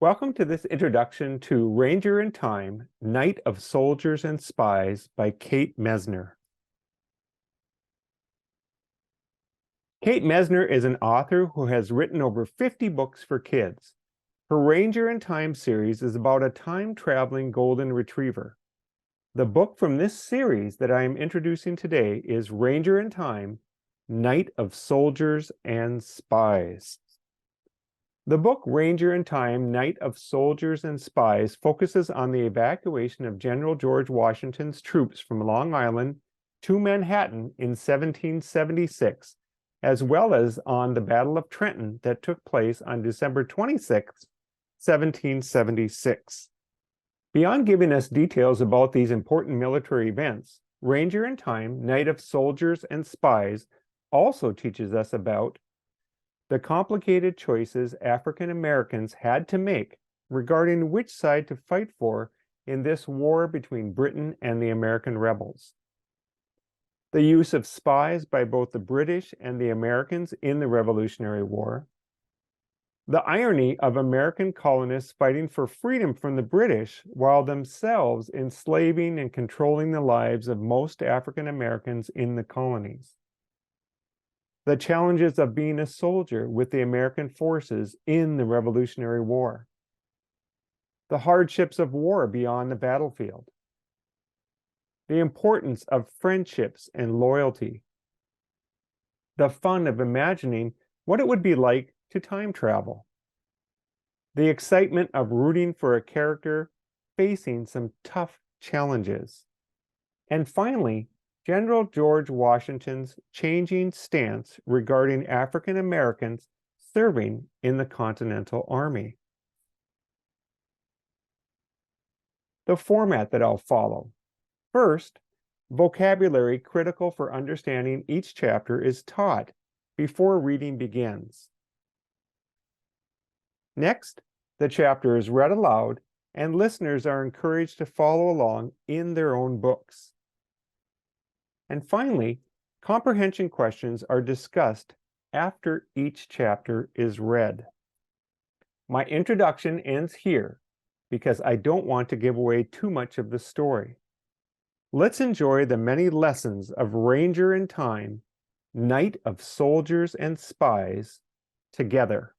Welcome to this introduction to Ranger in Time, Knight of Soldiers and Spies by Kate Mesner. Kate Mesner is an author who has written over 50 books for kids. Her Ranger in Time series is about a time-traveling golden retriever. The book from this series that I am introducing today is Ranger in Time, Knight of Soldiers and Spies. The book Ranger in Time, Knight of Soldiers and Spies focuses on the evacuation of General George Washington's troops from Long Island to Manhattan in 1776, as well as on the Battle of Trenton that took place on December 26, 1776. Beyond giving us details about these important military events, Ranger in Time, Knight of Soldiers and Spies also teaches us about the complicated choices African Americans had to make regarding which side to fight for in this war between Britain and the American rebels. The use of spies by both the British and the Americans in the Revolutionary War. The irony of American colonists fighting for freedom from the British while themselves enslaving and controlling the lives of most African Americans in the colonies. The challenges of being a soldier with the American forces in the Revolutionary War. The hardships of war beyond the battlefield. The importance of friendships and loyalty. The fun of imagining what it would be like to time travel. The excitement of rooting for a character facing some tough challenges. And finally, General George Washington's changing stance regarding African Americans serving in the Continental Army. The format that I'll follow. First, vocabulary critical for understanding each chapter is taught before reading begins. Next, the chapter is read aloud and listeners are encouraged to follow along in their own books. And finally, comprehension questions are discussed after each chapter is read. My introduction ends here because I don't want to give away too much of the story. Let's enjoy the many lessons of Ranger in Time, Knight of Soldiers and Spies together.